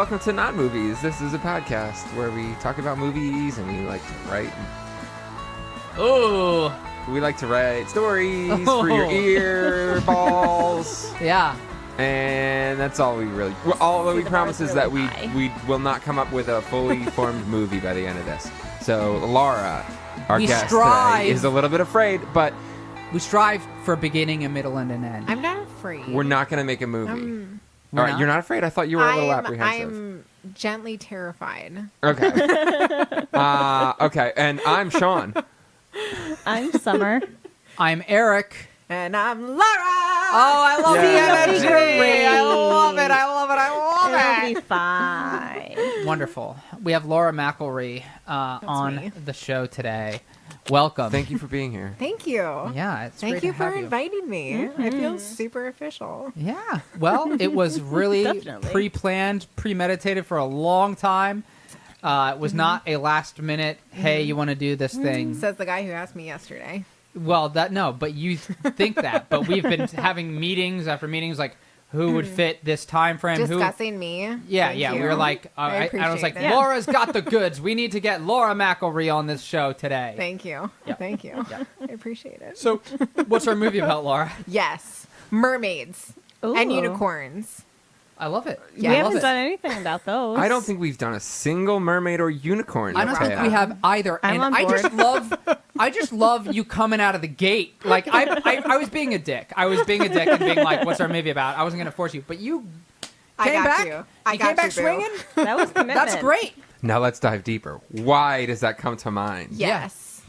welcome to Not Movies. This is a podcast where we talk about movies and we like to write. Oh, We like to write stories for your ear balls. yeah. And that's all we really. All that we promise is that we will not come up with a fully formed movie by the end of this. So Laura, our We guest strive. today, is a little bit afraid, but We strive for a beginning, a middle, and an end. I'm not afraid. we're not going to make a movie. We're All right, not? you're not afraid? I thought you were a little apprehensive. I'm gently terrified. Okay. Okay, and I'm Sean. I'm Summer. I'm Eric. And I'm Laura! Oh, I love Yeah. the energy. I love it. I love it. I love It'll it. be fine. Wonderful. We have Laura MacElree on me. the show today. Welcome. Thank you for being here. Thank you. Yeah, it's Thank great you to for have you. inviting me. I feel super official. Yeah. Well, it was really Definitely. pre-planned, premeditated for a long time. It was not a last minute, hey, you want to do this thing. Says the guy who asked me yesterday. Well, but you think that. But we've been having meetings after meetings, like who would fit this time frame. Discussing me. Yeah, Thank yeah. you. We were like, I I was appreciate like, it. Laura's got the goods. We need to get Laura MacElree on this show today. Thank you. Yeah. Thank you. Yeah. I appreciate it. So, what's our movie about, Laura? Yes. Mermaids and Ooh. unicorns. I love it. Yeah, We I love haven't it. done anything about those. I don't think we've done a single mermaid or unicorn. I don't think tale. we have either. I'm and on I just love you coming out of the gate. Like I was being a dick. I was being a dick and being like, "What's our movie about?" I wasn't gonna force you, but you I came got back. you. I You got came back you, boo. swinging. That was commitment. That's great. Now let's dive deeper. Why does that come to mind? Yes.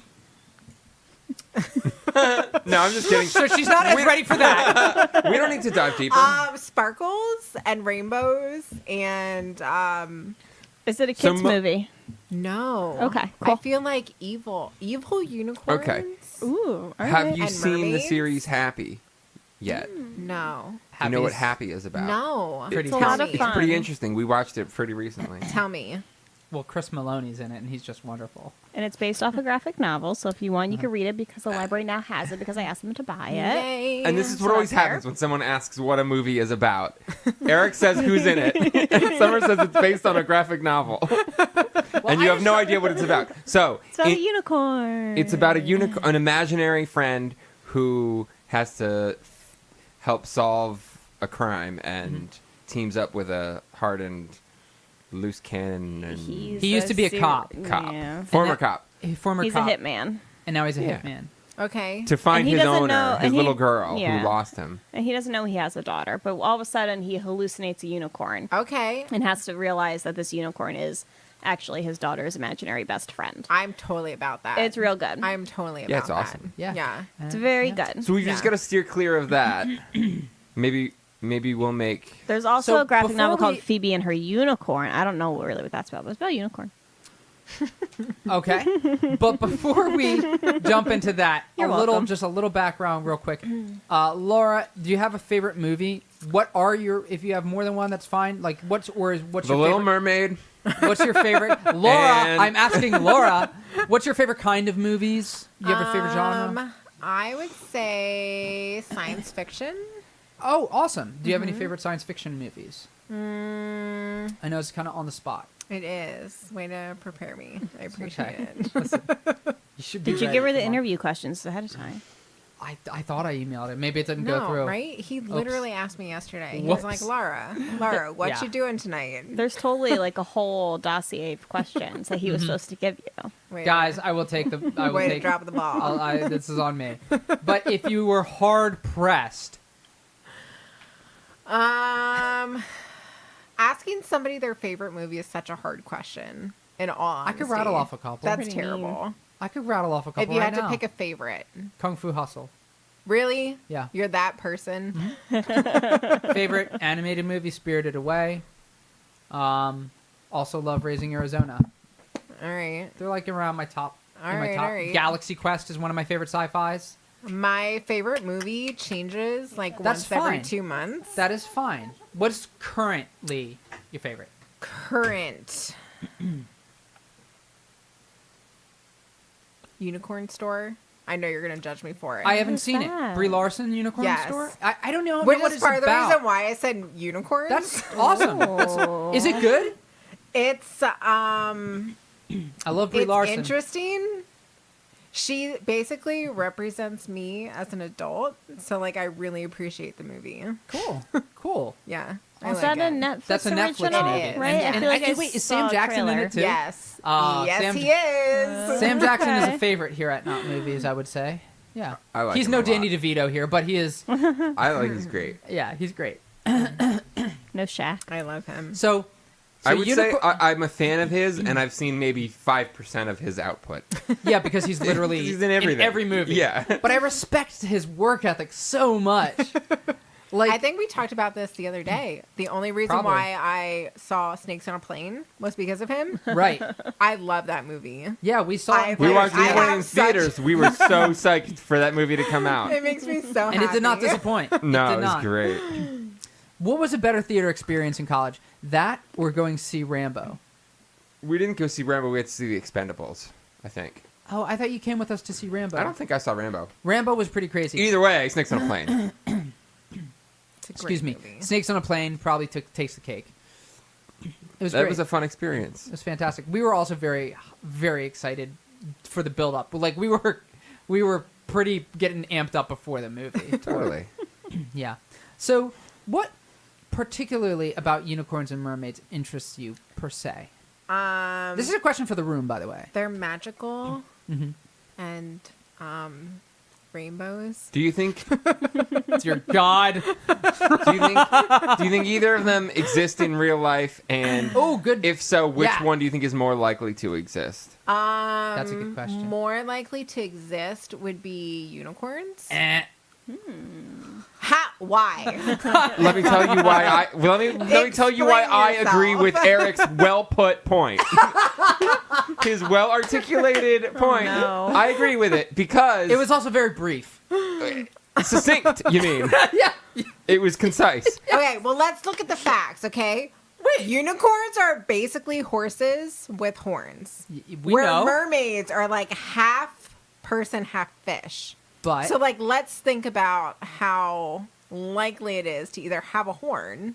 No, I'm just kidding. So she's not as ready for that. We don't need to dive deeper. Sparkles and rainbows and Is it a So kids mo- movie? no. Okay, I cool. feel like evil unicorns. Okay. Ooh, all Have right. you And seen the mermaids? series Happy yet? No. You know what Happy Happy is about? No. Pretty It's a Tell lot me. of It's fun. pretty interesting. We watched it pretty recently. Tell me. Well, Chris Maloney's in it, and he's just wonderful. And it's based off a graphic novel, so if you want, you can read it because the library now has it because I asked them to buy it. Yay. And this is what So always that's fair. happens when someone asks what a movie is about. Eric says who's in it, and Summer says it's based on a graphic novel, and you have no idea what it's about. So It's about a unicorn. it's about an imaginary friend who has to help solve a crime and teams up with a hardened loose cannon and He used to be a cop. Yeah. former And that- cop Former He's cop, a hitman. and now he's a Yeah. hitman. Okay. to find And he his doesn't owner, know- his and he- little girl yeah. who lost him. And he doesn't know he has a daughter, but all of a sudden he hallucinates a unicorn Okay. and has to realize that this unicorn is actually his daughter's imaginary best friend. I'm totally about that. It's real good. I'm totally about Yeah, it's that. awesome. Yeah. Yeah. It's very Yeah. good. So we just Yeah. got to steer clear of that. Maybe we'll make. There's also So a graphic before novel called we- Phoebe and Her Unicorn. I don't know really what that's about, but it's about a unicorn. Okay, but before we jump into that, You're welcome. just a little background, real quick. Laura, do you have a favorite movie? What are your? If you have more than one, that's fine. Like, what's The your Little favorite? Mermaid. What's your favorite? Laura, And- I'm asking Laura, what's your favorite kind of movies? Do you have a favorite genre? I would say science fiction. Oh, awesome. Do you have any favorite science fiction movies? Mm, I know it's kind of on the spot. it is. Way to prepare me. I appreciate Okay. it. Listen, you should be Did you ready. give her the Come on. interview questions ahead of time? I thought I emailed it. Maybe it didn't go No, through. right? He literally asked me yesterday. He Whoops. was like, Laura, what Yeah. you doing tonight? There's totally like a whole dossier of questions that he was supposed to give you. Wait, Guys, I will take the. I will way to take. drop the ball. This is on me. But if you were hard pressed, Asking somebody their favorite movie is such a hard question. In all I could honesty. rattle off a couple. That's Pretty terrible. I could rattle off a couple. If you right had to now. pick a favorite, Kung Fu Hustle. really? Yeah. You're that person. Favorite animated movie, Spirited Away. Also love Raising Arizona. All right. They're like around my top. All in my right, top. all right. Galaxy Quest is one of my favorite sci-fis. My favorite movie changes like That's once every fine. 2 months. That is fine. What's currently your favorite? Current Unicorn Store. I know you're gonna judge me for it. I haven't Who's seen that? it. Brie Larson, Unicorn Yes. Store. I don't know Which what is it's part of the about. reason why I said unicorns. That's awesome. Is it good? It's I love Brie it's Larson. interesting. She basically represents me as an adult, so like I really appreciate the movie. Cool. Yeah. I Is like that a it. Netflix That's a Netflix original, movie. right? And I feel like I wait, is saw Sam a Jackson in trailer. it too? Yes. Sam- Yes, he is. Sam Jackson is Okay. a favorite here at Not Movies, I would say. Yeah. I like He's him no a lot. Danny DeVito here, but he is. I like he's great. Yeah, he's great. No Shaq. I love him. So I would say Unicorn- I'm a fan of his, and I've seen maybe 5% of his output. yeah, because he's literally He's in everything. every movie. Yeah. But I respect his work ethic so much. Like, I think we talked about this the other day. The only reason Probably. why I saw Snakes on a Plane was because of him. right. I love that movie. Yeah, we saw I- him. We Like, watched I Unicorn have in such- theaters. We were so psyched for that movie to come out. It makes me so happy. and it did not disappoint. No, it it did was not. great. What was a better theater experience in college? That or going to see Rambo? We didn't go see Rambo. We had to see The Expendables, I think. Oh, I thought you came with us to see Rambo. I don't think I saw Rambo. Rambo was pretty crazy. Either way, Snakes on a Plane. It's a great Excuse me. movie. Snakes on a Plane probably takes the cake. It was That great. was a fun experience. It was fantastic. We were also very, very excited for the build up. Like we were pretty getting amped up before the movie. Totally. Yeah. So, what particularly about unicorns and mermaids interests you per se? This is a question for the room, by the way. They're magical Mm-hmm. and rainbows. Do you think? It's your god. Do you think either of them exist in real life? And Oh, good. if so, which Yeah. one do you think is more likely to exist? That's a good question. More likely to exist would be unicorns. Eh. Why? Let me tell you why I. Let me tell you why I Explain agree yourself. with Eric's well put point. His well articulated point. no. I agree with it because It was also very brief. succinct. You mean? Yeah. It was concise. Okay, well, let's look at the facts, okay? Wait. Unicorns are basically horses with horns. We where know, mermaids are like half person, half fish. but So, like, let's think about how likely it is to either have a horn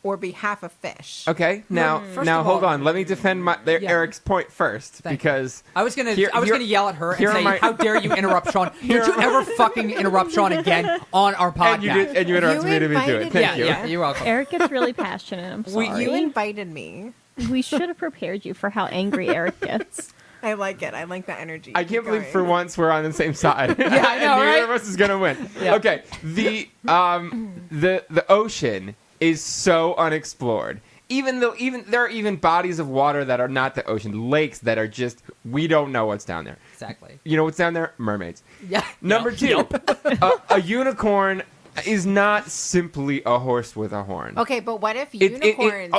or be half a fish. Okay. Now, First now of hold all- on. Let me defend Yeah. Eric's point first Thank you. because I was gonna Here- here- yell at her and here are say, my- "How dare you interrupt Sean? Don't you ever fucking interrupt Sean again on our podcast?" and you interrupted me to do it. invited Thank me. you. Yeah, you're welcome. Eric gets really passionate. I'm sorry. You invited me. We should have prepared you for how angry Eric gets. I like it. I like the energy. I Keep can't believe going. for once we're on the same side. I know, Neither right? of us is gonna win. Yeah. Okay. The ocean is so unexplored. Even there are even bodies of water that are not the ocean, lakes that are just we don't know what's down there. Exactly. You know what's down there? Mermaids. Yeah. Number Yep. two, a unicorn is not simply a horse with a horn. Okay, but what if It- unicorns?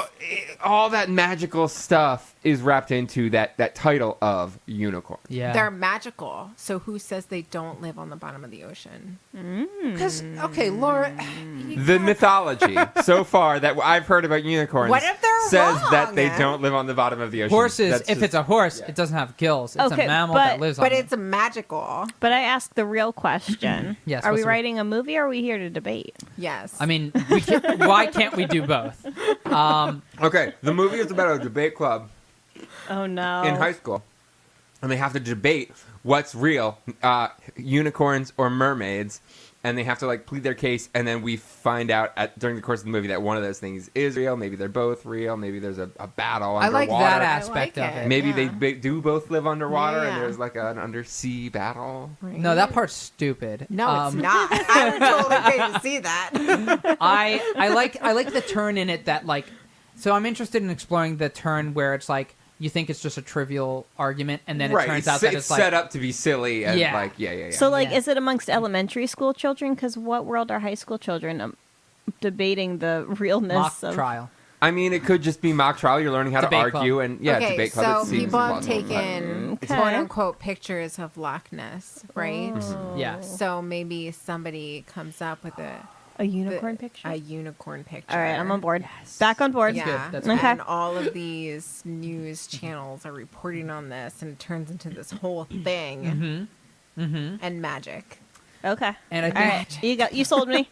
all that magical stuff is wrapped into that title of unicorn. Yeah. They're magical. So who says they don't live on the bottom of the ocean? Because okay, Laura. The mythology so far that I've heard about unicorns What if they're says wrong? that they don't live on the bottom of the ocean. Horses, That's if just- it's a horse, it doesn't have gills. It's Okay, a mammal but- that lives on But it. it's magical. But I asked the real question. Yes, Are what's we the- writing a movie or are we here to debate? Yes. I mean, why can't we do both? Okay, the movie is about a debate club Oh, no. in high school, and they have to debate what's real, unicorns or mermaids, and they have to like plead their case, and then we find out during the course of the movie that one of those things is real. Maybe they're both real. Maybe there's a battle I underwater. like that I aspect like of it. it. Maybe Yeah. they do both live underwater, Yeah. and there's like an undersea battle. No, that part's stupid. No, it's not. I would totally pay to see that. I like the turn in it that like. So I'm interested in exploring the turn where it's like you think it's just a trivial argument, and then it Right, turns out that it's like set up to be silly and Yeah. like yeah. So, like, Yeah. is it amongst elementary school children? Because what world are high school children debating the realness mock of trial. I mean, it could just be mock trial. You're learning how Debate to club. argue, and okay, debate club. so it seems people have plausible, but- taken Okay. quote unquote pictures of Loch Ness, right? Oh. Yeah. So maybe somebody comes up with a unicorn picture? A unicorn picture. All right, I'm on board. Back on board. That's Yeah, good. That's good. and all of these news channels are reporting on this, and it turns into this whole thing. Mm-hmm. and magic. Okay. And I All think right. You sold me.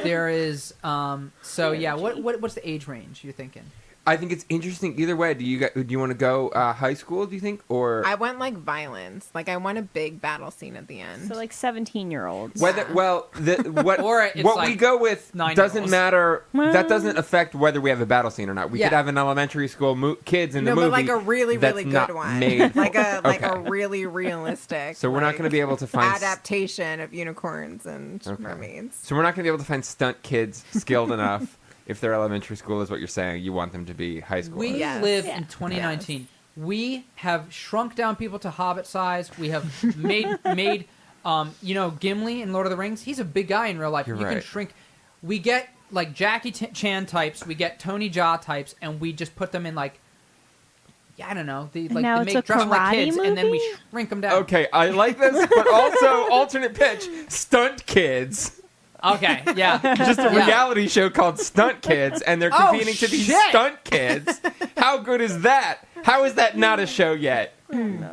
there is. So yeah, what's the age range you're thinking? I think it's interesting either way. Do you want to go high school? Do you think, or I want like violence. Like I want a big battle scene at the end. So like 17-year-olds. whether? Well, what Or it's what like we go with 9-year-olds. doesn't matter. That doesn't affect whether we have a battle scene or not. We could Yeah. have an elementary school kids in the no, movie. but like a really, that's really not good one. made Like a Okay. really realistic. So we're not going to be able to find adaptation of unicorns and Okay. mermaids. So we're not going to be able to find stunt kids skilled enough. If they're elementary school, is what you're saying. You want them to be high school. We Yes. live Yeah. in 2019. We have shrunk down people to hobbit size. We have made Gimli in Lord of the Rings. He's a big guy in real life. You're You can right. shrink. We get like Jackie Chan types. We get Tony Jaa types, and we just put them in like. I don't know. They now they it's make a dress 'em like karate kids, and then we movie? shrink them down. Okay, I like this, but also alternate pitch: stunt kids. Okay. Yeah. Just a Yeah. reality show called Stunt Kids, and they're Oh, competing to these shit. stunt kids. How good is that? How is that not a show yet?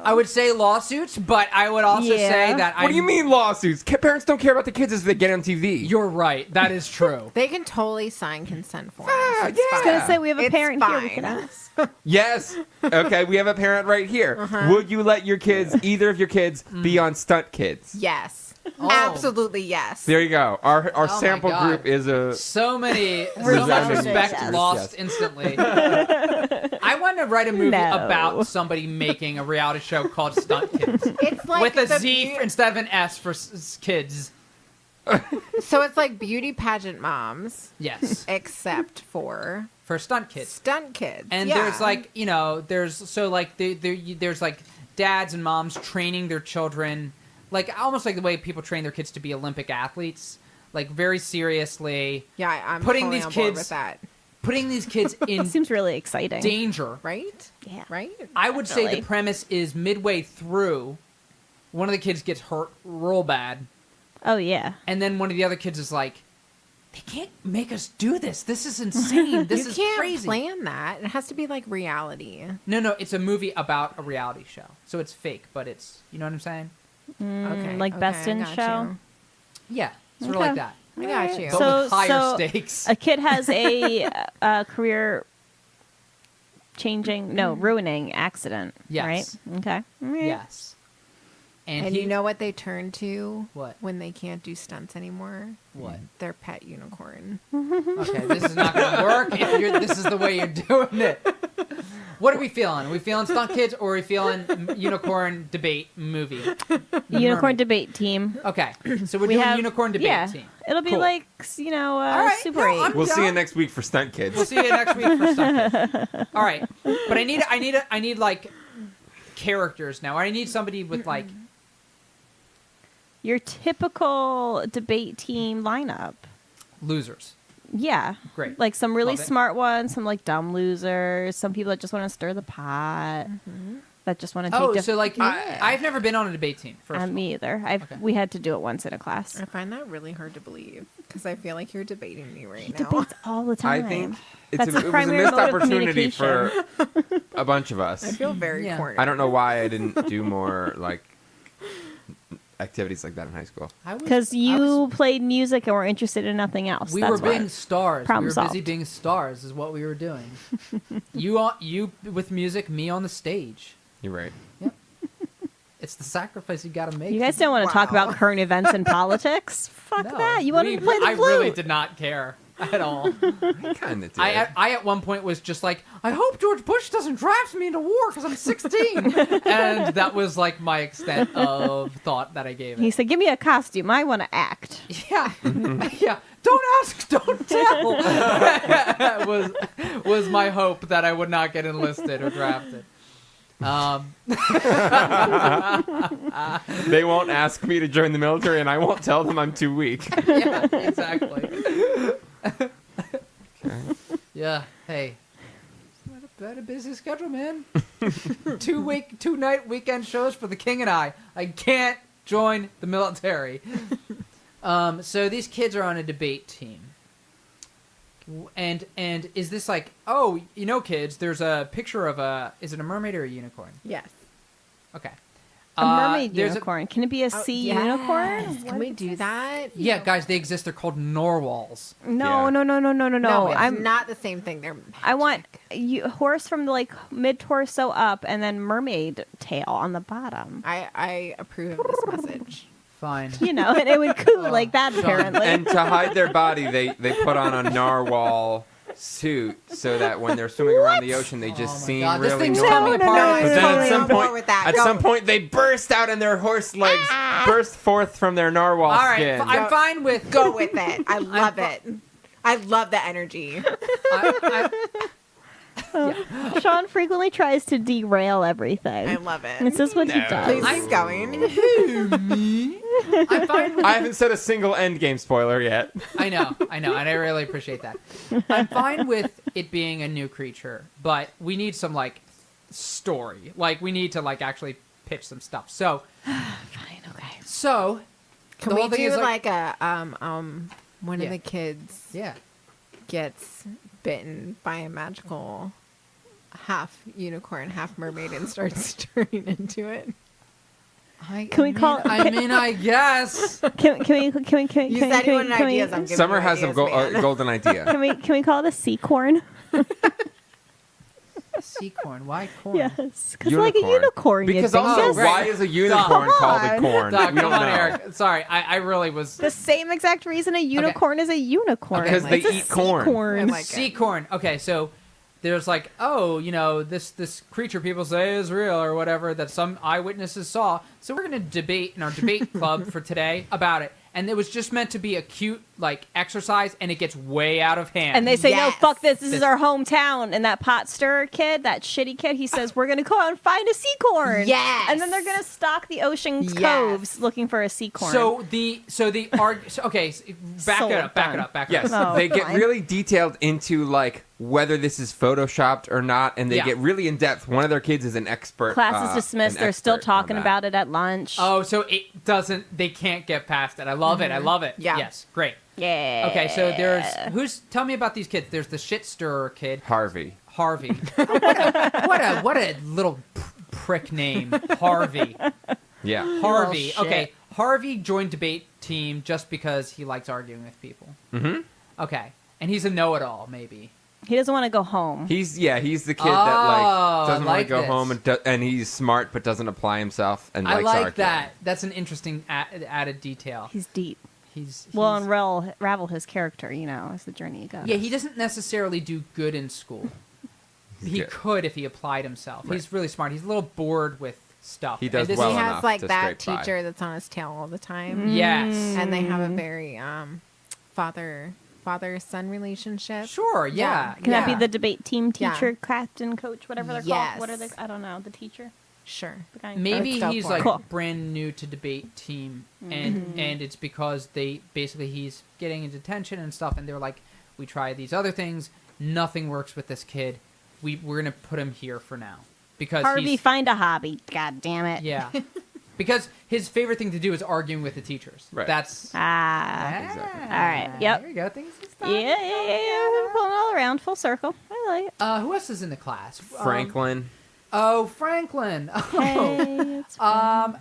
I would say lawsuits, but I would also Yeah. say that What do you mean lawsuits? Parents don't care about the kids as they get on TV. You're right. That is true. They can totally sign consent forms. Ah, It's yeah. I was fine. gonna say we have a It's parent here we fine. can ask. Yes. Okay, we have a parent right here. Would you let your kids, either of your kids, be on Stunt Kids? Yes. Oh. Absolutely yes. There you go. Our my sample God. group is a. So much Resounding respect yes. lost Yes. instantly. I want to write a movie No. about somebody making a reality show called Stunt Kids It's like with a the Z instead of an S for kids. So it's like beauty pageant moms, Yes, except for for stunt kids. stunt kids. And Yeah. there's like there's like dads and moms training their children, like almost like the way people train their kids to be Olympic athletes, like very seriously, yeah, I'm putting totally these on board kids- with that, putting these kids in Seems really exciting. danger. right? Yeah. Right? I would say the Definitely. premise is midway through, one of the kids gets hurt real bad, Oh yeah. and then one of the other kids is like, "They can't make us do this. This is insane. This You is can't crazy." plan that. It has to be like reality. No, it's a movie about a reality show, so it's fake, but it's you know what I'm saying? Okay. Like Best I in got Show. you. Yeah, sort of Okay. like that, I got you. but So- with higher so- stakes. A kid has a career ruining accident. Yes. Right. Okay. All right. Yes, And he, you know what they turn to What? when they can't do stunts anymore? what? Their pet unicorn. Okay, this is not going to work if this is the way you're doing it. What are we feeling? Are we feeling Stunt Kids or are we feeling unicorn debate movie? Unicorn Mermaid. debate team. Okay, so we're We doing have unicorn debate yeah. team. It'll be Cool. like right, Super no, 8. I'm- We'll see you down. next week for Stunt Kids. We'll see you next week for Stunt Kids. All right, but I need like characters now. I need somebody with like Your typical debate team lineup. losers. Yeah. Great. Like some really Love it. smart ones, some like dumb losers, some people that just want to stir the pot, that just want to take Oh, diff- so like I've never been on a debate team. First of all. me either. Okay. We had to do it once in a class. I find that really hard to believe because I feel like you're debating me right now. Debates all the I time. think That's the it was a primary missed mode of opportunity for a bunch of I us. feel very Yeah. cornered. I don't know why I didn't do more like activities like that in high school. Because you played music and were interested in nothing else. We That's were why. being stars. Problem We were busy solved. being stars, is what we were doing. You with music, me on the stage. You're right. It's the sacrifice you got to make. You guys don't want to talk Wow. about current events and politics? Fuck No, that. You wanted to play the I flute. really did not care at all. I kind of did. I at one point was just like, I hope George Bush doesn't draft me into war because I'm 16, and that was like my extent of thought that I gave He it. said, give me a costume. I want to act. Yeah, yeah. Don't ask, don't tell. was my hope that I would not get enlisted or drafted. They won't ask me to join the military, and I won't tell them I'm too weak. Yeah, exactly. Yeah. Hey. Had a busy schedule, man. 2-night weekend shows for the king and I. I can't join the military. So these kids are on a debate team. And is this like, oh, kids, there's a picture of is it a mermaid or a unicorn? Yes. Okay. A mermaid there's unicorn. Can it be a sea yes. unicorn? Can we do that? Yeah, guys, they exist. They're called narwhals. No, Yeah. no, no, no, no, no, no. it's I'm not the same thing. They're I want horse from like mid torso up, and then mermaid tail on the bottom. I approve of this message. Fine. You know, and it would coo like that apparently. And to hide their body, they put on a narwhal suit so that when they're swimming around the ocean, they just my seem God, this really thing's normal. coming apart. But then totally at some on board point, with that. at Go. some point, they burst out and their horse legs burst forth from their narwhal All right, skin. I'm fine with Go with it. I love it. I love the energy. Sean frequently tries to derail everything. I love it. This is what he No. does. Please keep going. I'm fine with I haven't said a single endgame spoiler yet. I know, and I really appreciate that. I'm fine with it being a new creature, but we need some like story. Like we need to like actually pitch some stuff. So, Fine, okay. so Can the we whole thing do is like a one Yeah. of the kids yeah. gets bitten by a magical half unicorn, half mermaid, and starts turning into it? Can we call? I guess. Can we? You said you wanted ideas. I'm giving Summer you has ideas, a man. golden idea. Can we call it a sea corn? Sea corn. Why corn? Yes, because like a Unicorn. unicorn. Because you also, think. right. why is a unicorn called a on. corn? Doc, We don't come on, know. Eric. Sorry, I really was. The same exact reason a unicorn is a unicorn. Because they It's a eat sea corn. I like Sea it. corn. Okay, so there's like, oh, you know, this creature people say is real or whatever that some eyewitnesses saw. So we're gonna debate in our debate club for today about it. And it was just meant to be a cute like exercise, and it gets way out of hand. And they say, Yes. no, fuck this. This is our hometown. And that pot stirrer kid, that shitty kid, he says, we're going to go out and find a sea corn. Yes. And then they're going to stalk the ocean Yes. coves looking for a sea corn. okay, back Sold, it up, back it done. up, back it Yes, up. Oh, they get fine. really detailed into like whether this is photoshopped or not, and they Yeah. get really in depth. One of their kids is an expert. Class is dismissed. an They're still expert on talking that. about it at lunch. Oh, so it doesn't. They can't get past it. I love it. I love it. Yeah. Yes. Great. Yeah. Okay, so there's Tell me about these kids. There's the shit stirrer kid, Harvey. Harvey. what a little prick name, Harvey. Yeah. Harvey. shit. Okay, Harvey joined debate team just because he likes arguing with people. Mm-hmm. Okay, and he's a know-it-all, maybe. He doesn't want to go home. He's the kid that Oh, like doesn't I want like to go this. home and he's smart but doesn't apply himself and I likes like arguing. that. That's an interesting added detail. He's deep. He's Well, unravel his character, you know, as the journey goes. yeah, he doesn't necessarily do good in school. He good. could if he applied himself. Right. He's really smart. He's a little bored with stuff. He does And this well he is- has enough like to that scrape by. teacher that's on his tail all the time. Yes. And they have a very father-son relationship. Sure. Yeah. Can that be yeah. the debate team Yeah. teacher, captain, coach, whatever they're Yes. called? What are they? I don't know. The teacher? Sure. The guy. Maybe Let's go he's for like it. Cool. brand new to debate team, and it's because he's getting into detention and stuff, and they're like, we try these other things, nothing works with this kid. We're gonna put him here for now because Harvey, he's find a hobby. God damn it. yeah, because his favorite thing to do is arguing with the teachers. Right. That's Ah. Exactly. All right, yep. There you go. Things and stuff. Yeah. Pulling all around, full circle. I like it. Who else is in the class? Franklin. Oh, Franklin. Oh. Hey, it's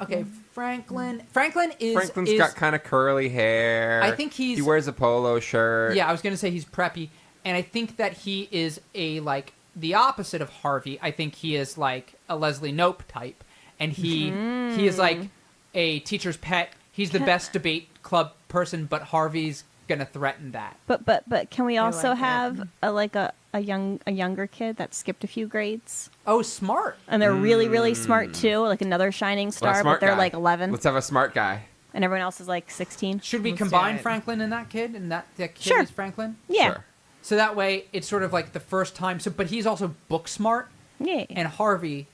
Okay, Franklin. Franklin's Franklin's got kind of curly hair. I think he wears a polo shirt. Yeah, I was gonna say he's preppy, and I think that he is the opposite of Harvey. I think he is like a Leslie Knope type, and he is like a teacher's pet. He's the best debate club person, but Harvey's gonna threaten that. But can we I also like it. have a younger kid that skipped a few grades Oh, smart. and they're really smart too, like another shining Well, a star, but smart they're guy. like 11 Let's have a smart guy. and everyone else is like 16. Should we Let's do combine it. Franklin and that kid, and that kid Sure. is Franklin? Yeah. Sure. So that way, it's sort of like the first time. So, but he's also book smart, Yeah. and Harvey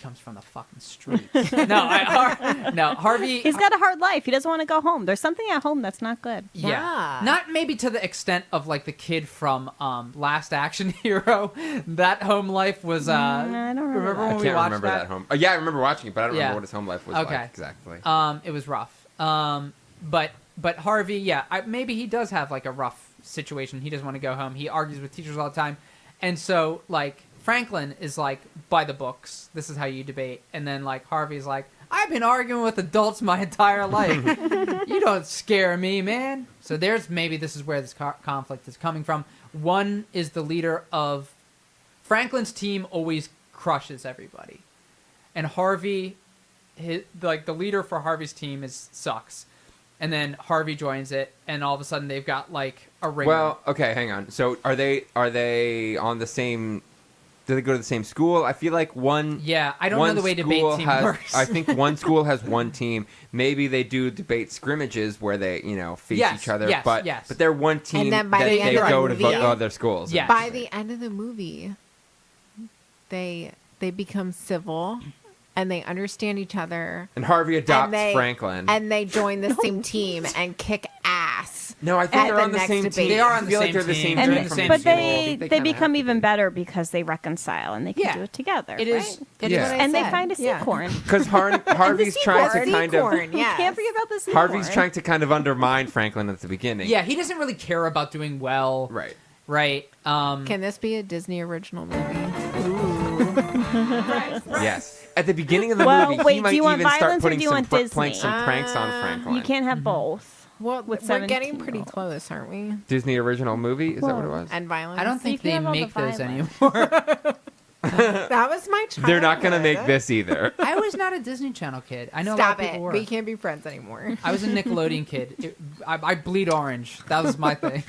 comes from the fucking streets. No, Harvey. He's got a hard life. He doesn't want to go home. There's something at home that's not good. Yeah. Yeah. Not maybe to the extent of like the kid from Last Action Hero. That home life was I don't remember that. when I we can't watched remember that that? home. Yeah, I remember watching it, but I don't Yeah. remember what his home life was Okay. like exactly. It was rough. But Harvey, yeah, maybe he does have like a rough situation. He doesn't want to go home. He argues with teachers all the time. And so like Franklin is like, by the books, this is how you debate. And then like Harvey's like, I've been arguing with adults my entire life. You don't scare me, man. So this is where this conflict is coming from. One is the leader of Franklin's team always crushes everybody. And Harvey, the leader for Harvey's team sucks. And then Harvey joins it, and all of a sudden they've got like a ring. Well, okay, hang on. So are they on the same? Do they go to the same school? I feel like one. Yeah, I don't know the way debate team works. I think one school has one team. Maybe they do debate scrimmages where they face each other. But they're one team And then by that the end they of the go to movie- vote other schools. Yeah. By the end of the movie, they become civil, and they understand each other. And Harvey adopts And Franklin. And they join the same team and kick ass. No, I think at they're the on the next same debate. team. They are on I the feel same like they're the team. same They're team in the from same the But beginning. they kinda become have to even be. better because they reconcile and they can Yeah. do it together. It is. It Yeah. is what I And they said. find a seacorn. Because Harvey's trying to kind of. Seacorn, yes. Can't forget about the seacorn. Harvey's trying to kind of undermine Franklin at the beginning. Yeah, he doesn't really care about doing well. Right. Right. Can this be a Disney original movie? Yes. At the beginning of the Well, movie, wait, he might do you want even start violence or putting do you want playing Disney? some pranks on Franklin. You can't have both. Well, With we're getting 17-year-old. pretty close, aren't we? Disney original movie? Is that what it Whoa. was? And violence. I don't think you can they have all the make those violence. anymore. That was my childhood. They're not going to make this either. I was not a Disney Channel kid. I know Stop a lot of it. people were. We can't be friends anymore. I was a Nickelodeon kid. I bleed orange. That was my thing.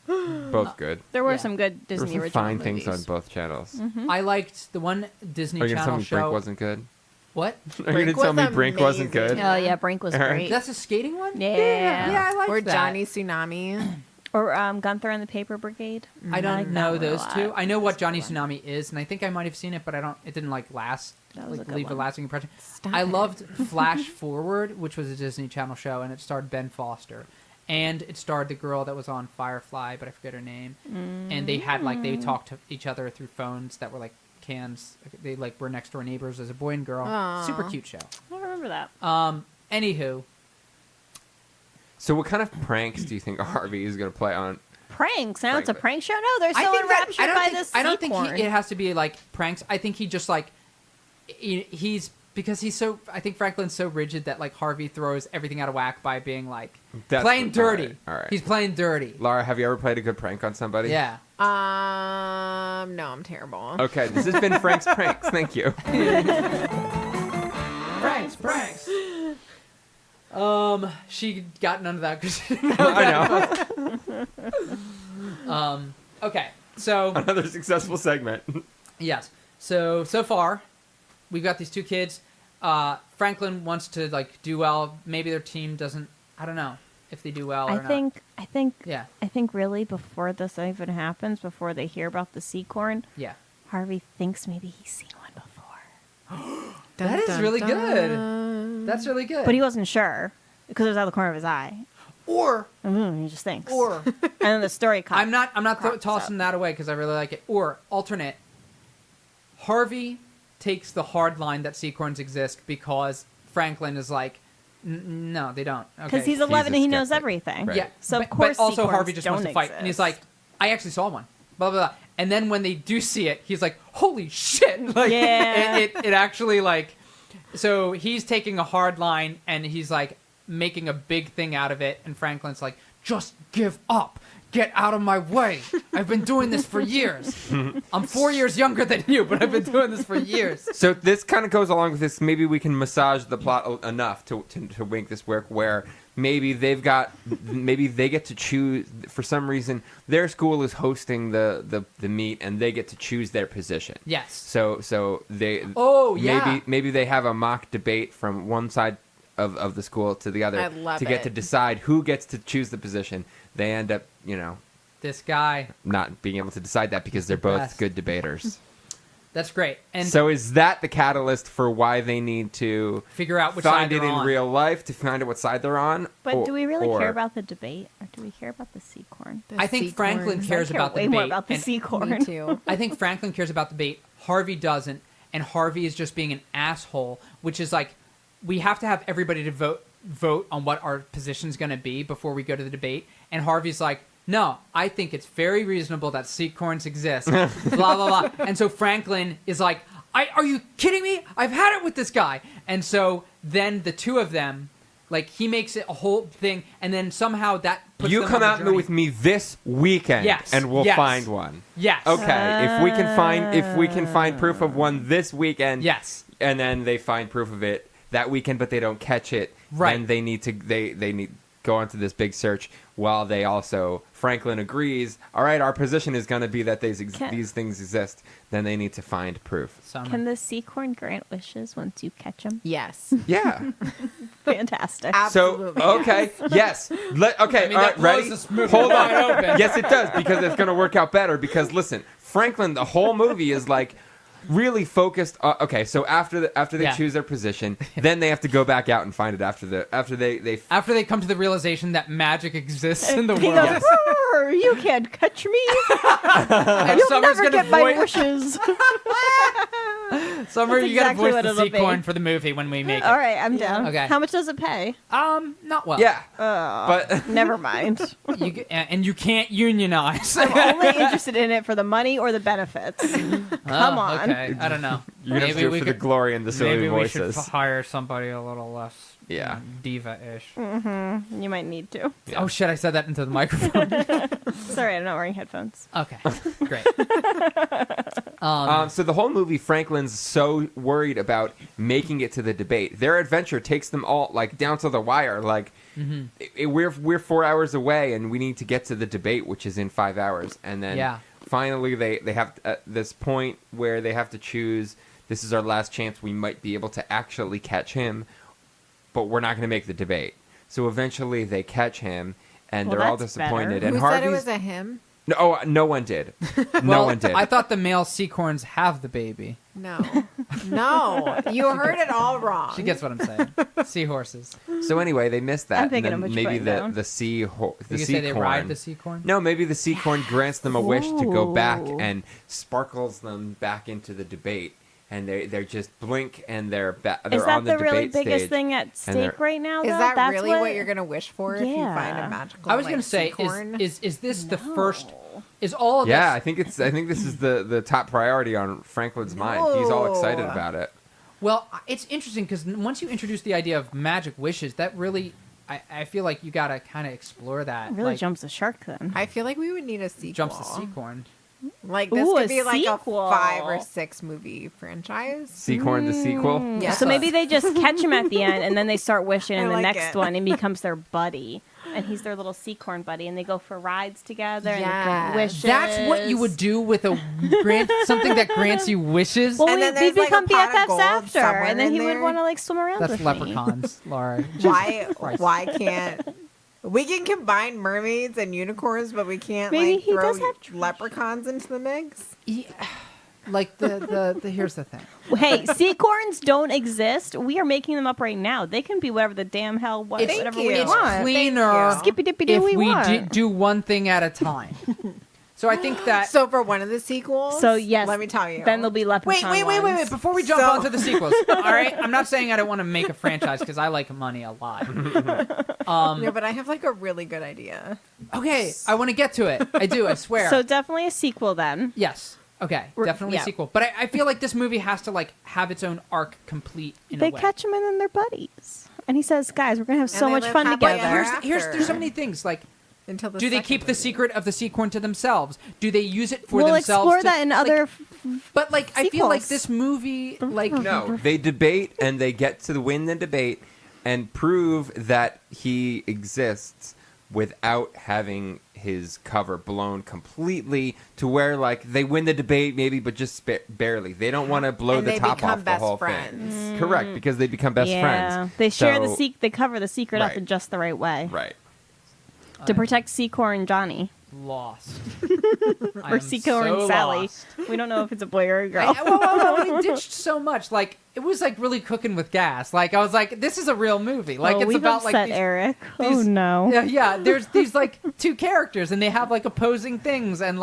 Both good. There were Yeah. some good There were Disney some original fine movies. things on both channels. I liked the one Disney Are you going to tell Channel me show. Brink wasn't good? What? Are you going to Brink tell me was Brink wasn't good? amazing. Oh yeah, Brink was Eric? great. That's a skating one? Yeah. Yeah, I liked Or that. Johnny Tsunami. Or Gunther and the Paper Brigade. I don't like that know one a those lot. two. I know what That's a Johnny good one. Tsunami is, and I think I might have seen it, but it didn't like last, That was a like good leave a one. lasting impression. Stop I it. loved Flash Forward, which was a Disney Channel show, and it starred Ben Foster, and it starred the girl that was on Firefly, but I forget her name. And they had they talked to each other through phones that were like cans. They like were next door neighbors as a boy and girl. Aw. Super cute show. I don't remember that. Anywho, So what kind of pranks do you think Harvey is going to play on? Pranks. Now it's a Franklin. prank show. No, they're I so think that enraptured by this. I don't think seacorn. it has to be like pranks. I think he just like he's because he's so. I think Franklin's so rigid that like Harvey throws everything out of whack by being like That's playing what- dirty. all right. He's playing dirty. Laura, have you ever played a good prank on somebody? Yeah. No, I'm terrible. Okay, this has been Frank's Pranks. Thank you. Pranks. She got none of that because she didn't know. I know. Okay, so Another successful segment. yes, so far we've got these two kids. Franklin wants to like do well. Maybe their team doesn't. I don't know if they do well or not. I think Yeah. I think really before this even happens, before they hear about the seacorn, Yeah. Harvey thinks maybe he's seen one before. That is really good. That's really good. But he wasn't sure because it was out of the corner of his eye. or He just thinks. or and then the story comes. I'm not crops tossing up. that away because I really like it. Or alternate, Harvey takes the hard line that seacorns exist because Franklin is like, no, they don't. Because Okay. he's 11 and he knows skeptic. everything. Right. Yeah. So of but course also seacorns Harvey just wants to don't fight, and he's exist. like, I actually saw one. Blah blah blah. And then when they do see it, he's like, holy shit! Like, Yeah. it actually like. So he's taking a hard line and he's like making a big thing out of it, and Franklin's like, just give up. Get out of my way. I've been doing this for years. I'm 4 years younger than you, but I've been doing this for years. So this kind of goes along with this. Maybe we can massage the plot enough to make this work. Where maybe they get to choose for some reason. Their school is hosting the meet, and they get to choose their position. Yes. So they. Oh, yeah. Maybe they have a mock debate from one side of the school to the other I love to get it. to decide who gets to choose the position. They end up, This guy. not being able to decide that because they're both Best. good debaters. That's great. And So is that the catalyst for why they need to figure out which side find it they're in on. real life to find out what side they're on? But do we really care or- about the debate, or do we care about the seacorn? The I think seacorns. Franklin I cares care about the way debate. more about the and seacorn. Me too. I think Franklin cares about the debate. Harvey doesn't, and Harvey is just being an asshole, which is like, we have to have everybody to vote on what our position's going to be before we go to the debate. And Harvey's like, no, I think it's very reasonable that Seacorns exist. Blah, blah, blah. And so Franklin is like, are you kidding me? I've had it with this guy. And so then the two of them, like, he makes it a whole thing, and then somehow that puts You them come on the out journey. with me this weekend, Yes, and we'll yes. find one. Yes. Okay, if we can find proof of one this weekend, Yes. and then they find proof of it that weekend, but they don't catch it, Right. then they need go onto this big search. While they also Franklin agrees, all right, our position is going to be that these things exist. Then they need to find proof. Summer. Can the Seacorn grant wishes once you catch them? Yes. Yeah. Fantastic. Absolutely. So okay, yes. Okay, I mean, all that right, blows ready? this movie Hold on. wide open. Yes, it does because it's going to work out better. Because listen, Franklin, the whole movie is like really focused. Okay, so after they Yeah. choose their position, then they have to go back out and find it after After they come to the realization that magic exists in the He world. goes, "Roar, you can't catch me. And You'll Summer's never gonna get my voice- wishes." Summer, That's you gotta exactly voice what the it'll be. Seacorn for the movie when we make it. All right, I'm down. Okay. How much does it pay? Not well. Yeah, Oh, but never mind. And you can't unionize. I'm only interested in it for the money or the benefits. Come on. Okay, I don't know. you're gonna have to do it for the glory and the silly maybe voices. we should hire somebody a little less Yeah. diva-ish. You might need to. Yeah. Oh shit, I said that into the microphone. Sorry, I'm not wearing headphones. Okay, great. So the whole movie, Franklin's so worried about making it to the debate. Their adventure takes them all like down to the wire. Like we're 4 hours away, and we need to get to the debate, which is in 5 hours. And then Yeah. finally, they have this point where they have to choose. This is our last chance. We might be able to actually catch him, but we're not going to make the debate. So eventually, they catch him, and Well, they're all that's disappointed. better. And Who Harvey's said it was a him? no one did. No Well, one did. I thought the male Seacorns have the baby. No. No. You heard it all wrong. She gets what I'm saying. Seahorses. So anyway, they missed that. I'm thinking and of then what you're maybe putting down. the sea You say they ride the Seacorn? No, maybe the Seacorn grants them a wish to go back Ooh. and sparkles them back into the debate, and they're just blink and they're Is on that the the really debate biggest stage. thing at they're- stake right now? Is though? that That's really what you're going to wish for if you find Yeah. a magical I was like, going to say, Seacorn? is this the No. first? Is all of Yeah, I this? think this is the top priority on Franklin's mind. He's all excited about it. Well, it's interesting because once you introduce the idea of magic wishes, that really, I feel like you got to kind of explore that. It really like, jumps the shark then. I feel like we would need a sequel. jumps the Seacorn. Like this Ooh, could a be like sequel. a 5 or 6 movie franchise. Seacorn the sequel. Yeah. So maybe they just catch him at the end, and then they start wishing in I the like next it. one, and becomes their buddy, and he's their little Seacorn buddy, and they go for rides together and they Yes. grant wishes. That's what you would do with a something that grants you wishes. Well, And we then there's, like, become a pot of BFFs gold after, somewhere and then in he would there. want to like swim around That's with me. leprechauns, Laura. Why can't we can combine mermaids and unicorns, but we can't Maybe like he throw does have treasure. leprechauns into the mix? Yeah. Like the here's the thing. Hey, Seacorns don't exist. We are making them up right now. They can be whatever the damn hell, Thank whatever you. we It's want. cleaner Thank Skippy dippy do if we we want. do one thing at a time. So I think that. So for one of the sequels, So, yes, let me tell you. Then there'll be leprechaun Wait! ones. Before we jump So- onto the sequels, all right? I'm not saying I don't want to make a franchise because I like money a lot. No, but I have like a really good idea. Okay, I want to get to it. I do. I swear. So definitely a sequel then. Yes. Okay. Definitely yeah. a sequel. But I feel like this movie has to like have its own arc complete in They a way. catch him and then they're buddies. And he says, guys, we're going to have so they much live fun happily together. ever Here's after. there's so many things like. Until the Do they second keep the movie. secret of the Seacorn to themselves? Do they use it for We'll themselves? explore to- that in like, other... But like, I feel like sequels. this movie, like, No, they debate and they get to win the debate and prove that he exists without having his cover blown completely to where like they win the debate maybe, but just barely. They don't want to blow And the they top become off the best whole friends. thing. Correct, because they become best yeah. friends. They share So- they cover the secret up Right. in just the right way. Right. To protect Seacorn Johnny. lost. Or Seacorn Sally. We don't know if it's a boy or a girl. We ditched so much. Like it was like really cooking with gas. Like I was like, this is a real movie. Like it's we've about upset like these, Eric. Oh these- no. yeah. There's these like two characters, and they have like opposing things, and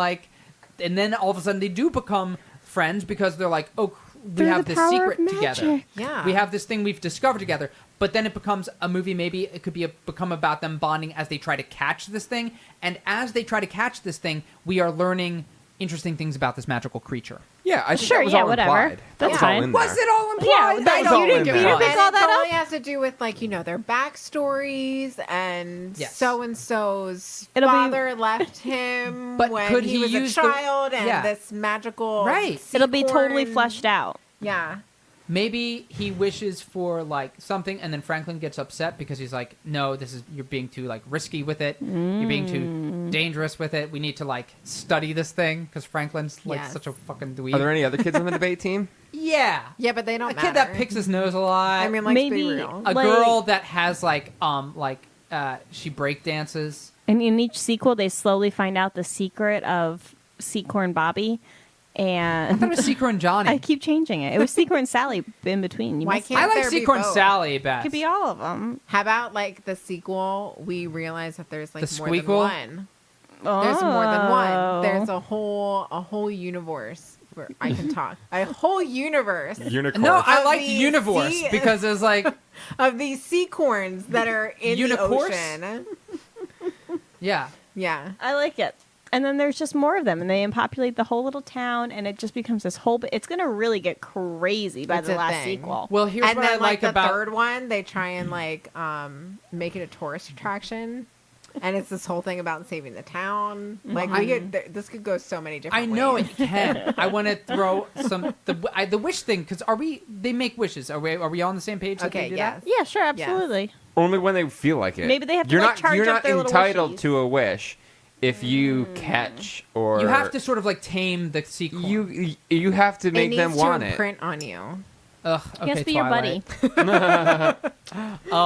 then all of a sudden they do become friends because they're like, oh Through have the this power secret of together. magic. Yeah. We have this thing we've discovered together. But then it becomes a movie. Maybe it could become about them bonding as they try to catch this thing. And as they try to catch this thing, we are learning interesting things about this magical creature. Yeah, I think Sure, that was yeah, all whatever. implied. That's That was fine. all in there. Was it all implied? Yeah, that was all in there. you didn't And pick all that it only up? has to do with like their backstories and Yes. so and so's It'll be- father left him But when could he he was use a the- child and Yeah. this magical Right. It'll be totally seacorn- fleshed out. Yeah. Maybe he wishes for like something, and then Franklin gets upset because he's like, "No, you're being too like risky with it. You're being too dangerous with it. We need to like study this thing because Franklin's like Yes. such a fucking dweeb." Are there any other kids on the debate team? Yeah, Yeah, but they don't a matter. kid that picks his nose a lot. I mean, let's be Maybe- real. a like- girl that has she break dances. And in each sequel, they slowly find out the secret of Seacorn Bobby. I thought it And was Seacorn Johnny. I keep changing it. It was Seacorn Sally in between. You Why missed it. can't I like there be Seacorn both? Sally best. It could be all of them. How about like the sequel? We realize that there's like The more than squeakle? one. There's more than one. There's a whole universe where I can talk. A whole universe Unicorn. No, I Of like the Universe sea- because it's like, of these seacorns that are in the Unicorse? ocean. yeah. Yeah. I like it. And then there's just more of them, and they populate the whole little town, and it just becomes this whole. It's going to really get crazy by It's the a last thing. sequel. Well, here's And what then I like the about third one, they try and make it a tourist attraction. And it's this whole thing about saving the town. Like this could go so many different I ways. know it can. I want to throw the wish thing because they make wishes? Are we all on the same page? that they Okay, do yes. that? Yeah, sure, absolutely. Only when they feel like it. Maybe they have to, you're like, not, charge You're up not their little entitled wishies. to a wish if you catch or You have to sort of like tame the sequel. You have to It make them needs want to it. imprint on you. Ugh, He okay, has to be your buddy. Twilight.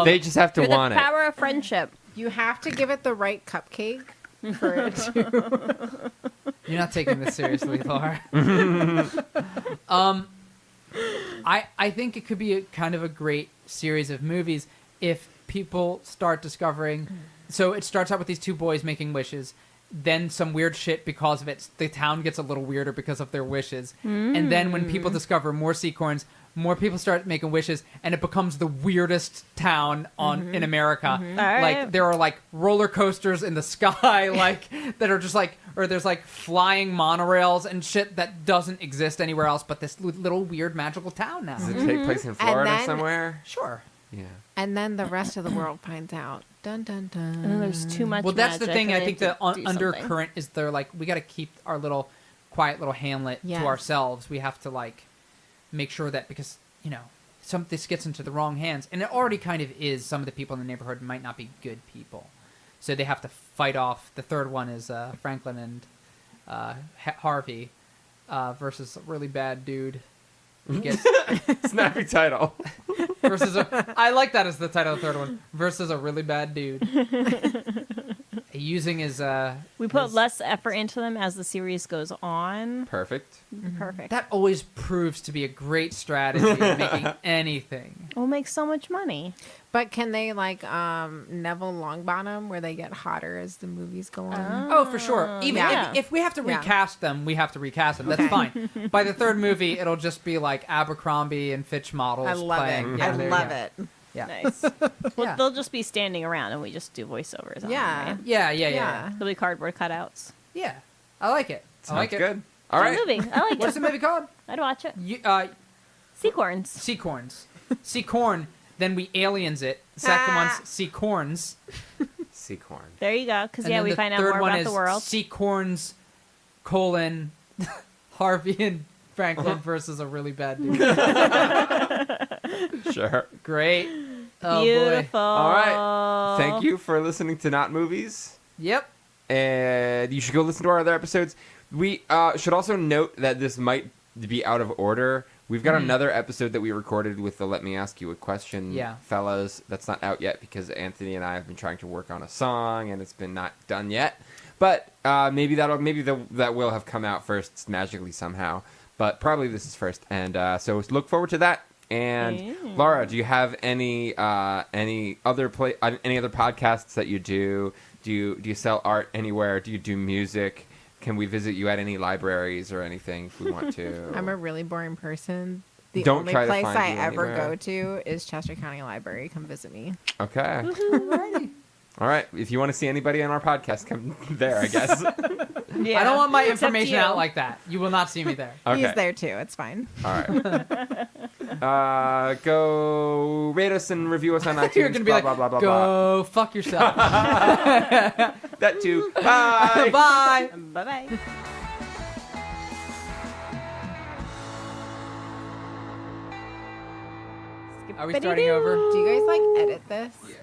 They just have to Through the want it. power of friendship. You have to give it the right cupcake for it to. You're not taking this seriously, Laura. I think it could be a kind of a great series of movies if people start discovering. So it starts out with these two boys making wishes. Then some weird shit because of it. The town gets a little weirder because of their wishes. And then when people discover more seacorns, more people start making wishes, and it becomes the weirdest town in America. All right. Like there are like roller coasters in the sky, like that are just like, or there's like flying monorails and shit that doesn't exist anywhere else, but this little weird magical town now. Does it take place in Florida then- somewhere? Sure. Yeah. And then the rest of the world finds out. Dun dun dun. And then there's too much. Well, that's the magic, thing. and I they think have the to do something. undercurrent is they're like, we got to keep our little quiet little hamlet Yes. to ourselves. We have to like make sure that because this gets into the wrong hands, and it already kind of is. Some of the people in the neighborhood might not be good people, so they have to fight off. The third one is Franklin and Harvey versus a really bad dude. He gets Snappy title. versus I like that as the title of the third one. Versus a really bad dude. Using his We put his- less effort into them as the series goes on. Perfect. Perfect. That always proves to be a great strategy in making anything. We'll make so much money. But can they Neville Longbottom where they get hotter as the movies go on? Oh, for sure. Even yeah. if we have to Yeah. recast them, we have to recast them. That's Okay. fine. By the third movie, it'll just be like Abercrombie and Fitch models. I love playing. it. Yeah, I there you love go. it. Yeah. Nice. Well, Yeah. they'll just be standing around, and we just do voiceovers. On Yeah. them, right? Yeah. Yeah. There'll be cardboard cutouts. Yeah. I like it. I Sounds like it. good. All It's right. a movie. I like What's it. the movie called? I'd watch it. Seacorns. Seacorns. Seacorn. Then we aliens it. The second one's Seacorns. Seacorn. There you go. Because And yeah, then we the find out third more one about is the world. Seacorns, Harvey and Franklin versus a really bad dude. Sure. Great. Oh Beautiful. boy. All right. Thank you for listening to Not Movies. Yep. And you should go listen to our other episodes. We should also note that this might be out of order. We've got another episode that we recorded with the Let Me Ask You a Question fellas. That's not out yet because Anthony and I have been trying to work on a song and it's been not done yet. But maybe that will have come out first magically somehow. But probably this is first. And so look forward to that. And Laura, do you have any other podcasts that you do? Do you sell art anywhere? Do you do music? can we visit you at any libraries or anything if we want to? I'm a really boring person. The Don't only try to place find I you ever anywhere. go to is Chester County Library. Come visit me. Okay. Alrighty. All right. If you want to see anybody on our podcast, come there, I guess. Yeah. I don't want my It's up to information you. out like that. You will not see me there. Okay. He's there too. It's fine. All right. Go rate us and review us on iTunes. You're gonna be blah, like, blah, blah, blah, go fuck yourself. blah. That too. Bye. Bye. Bye-bye. Are we starting over? Do you guys like edit this? Yeah.